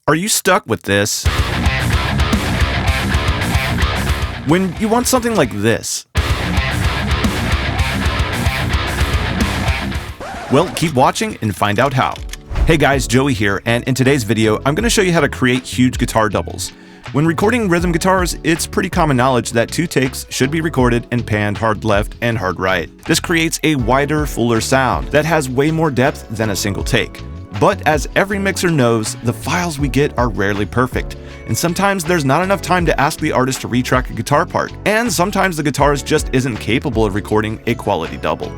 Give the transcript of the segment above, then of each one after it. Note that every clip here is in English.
Are you stuck with this? When you want something like this? Well, keep watching and find out how. Hey guys, Joey here, and in today's video, I'm going to show you how to create huge guitar doubles. When recording rhythm guitars, it's pretty common knowledge that 2 takes should be recorded and panned hard left and hard right. This creates a wider, fuller sound that has way more depth than a single take. But as every mixer knows, the files we get are rarely perfect, and sometimes there's not enough time to ask the artist to retrack a guitar part, and sometimes the guitarist just isn't capable of recording a quality double.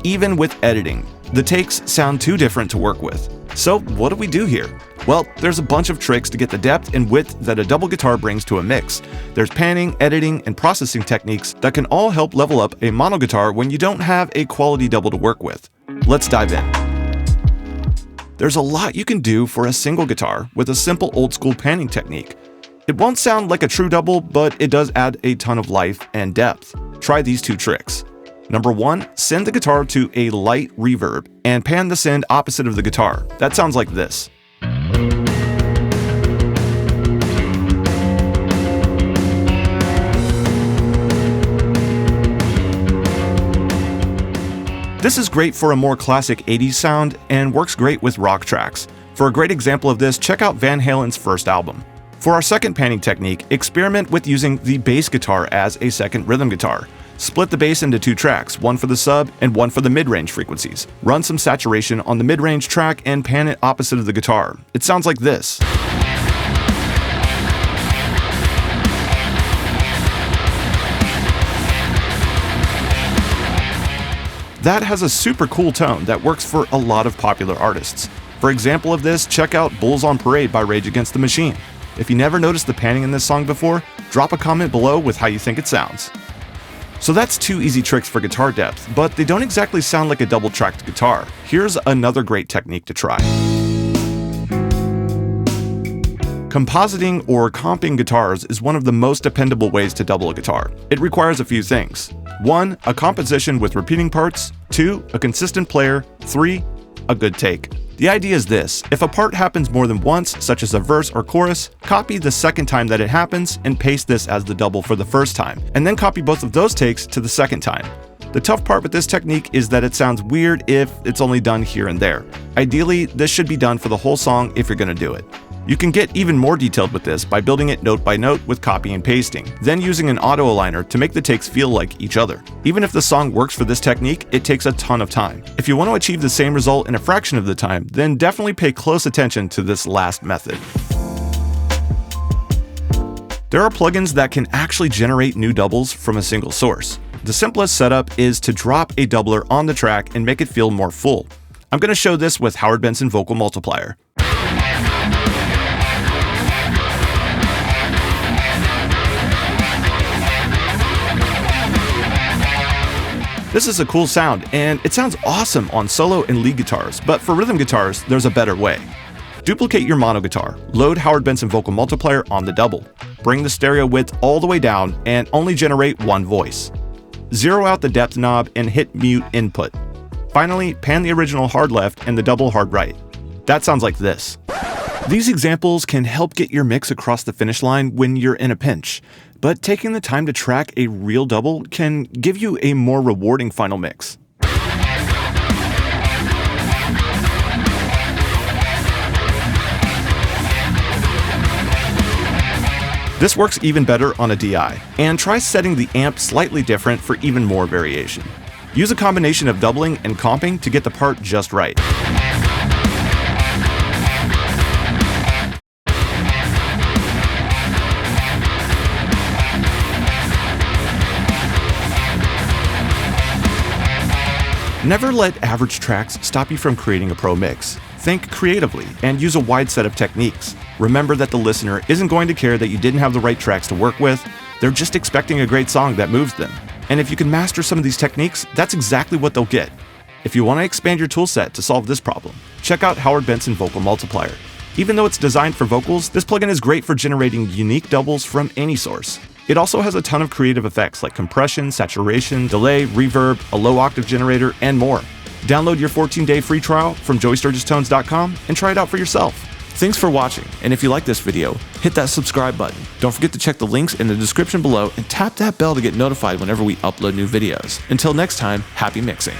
Even with editing, the takes sound too different to work with. So what do we do here? Well, there's a bunch of tricks to get the depth and width that a double guitar brings to a mix. There's panning, editing, and processing techniques that can all help level up a mono guitar when you don't have a quality double to work with. Let's dive in. There's a lot you can do for a single guitar with a simple old-school panning technique. It won't sound like a true double, but it does add a ton of life and depth. Try these 2 tricks. Number 1, send the guitar to a light reverb and pan the send opposite of the guitar. That sounds like this. This is great for a more classic 80s sound and works great with rock tracks. For a great example of this, check out Van Halen's first album. For our second panning technique, experiment with using the bass guitar as a second rhythm guitar. Split the bass into 2 tracks, one for the sub and one for the mid-range frequencies. Run some saturation on the mid-range track and pan it opposite of the guitar. It sounds like this. That has a super cool tone that works for a lot of popular artists. For example of this, check out Bulls on Parade by Rage Against the Machine. If you never noticed the panning in this song before, drop a comment below with how you think it sounds. So that's 2 easy tricks for guitar depth, but they don't exactly sound like a double-tracked guitar. Here's another great technique to try. Compositing or comping guitars is one of the most dependable ways to double a guitar. It requires a few things. 1, a composition with repeating parts. 2, a consistent player. 3, a good take. The idea is this: if a part happens more than once, such as a verse or chorus, copy the second time that it happens and paste this as the double for the first time, and then copy both of those takes to the second time. The tough part with this technique is that it sounds weird if it's only done here and there. Ideally, this should be done for the whole song if you're going to do it. You can get even more detailed with this by building it note by note with copy and pasting, then using an auto aligner to make the takes feel like each other. Even if the song works for this technique, it takes a ton of time. If you want to achieve the same result in a fraction of the time, then definitely pay close attention to this last method. There are plugins that can actually generate new doubles from a single source. The simplest setup is to drop a doubler on the track and make it feel more full. I'm going to show this with Howard Benson Vocal Multiplier. This is a cool sound, and it sounds awesome on solo and lead guitars, but for rhythm guitars, there's a better way. Duplicate your mono guitar, load Howard Benson Vocal Multiplier on the double, bring the stereo width all the way down, and only generate one voice. Zero out the depth knob and hit mute input. Finally, pan the original hard left and the double hard right. That sounds like this. These examples can help get your mix across the finish line when you're in a pinch, but taking the time to track a real double can give you a more rewarding final mix. This works even better on a DI, and try setting the amp slightly different for even more variation. Use a combination of doubling and comping to get the part just right. Never let average tracks stop you from creating a pro mix. Think creatively and use a wide set of techniques. Remember that the listener isn't going to care that you didn't have the right tracks to work with. They're just expecting a great song that moves them. And if you can master some of these techniques, that's exactly what they'll get. If you want to expand your toolset to solve this problem, check out Howard Benson Vocal Multiplier. Even though it's designed for vocals, this plugin is great for generating unique doubles from any source. It also has a ton of creative effects like compression, saturation, delay, reverb, a low octave generator, and more. Download your 14-day free trial from joeysturgistones.com and try it out for yourself. Thanks for watching, and if you like this video, hit that subscribe button. Don't forget to check the links in the description below and tap that bell to get notified whenever we upload new videos. Until next time, happy mixing.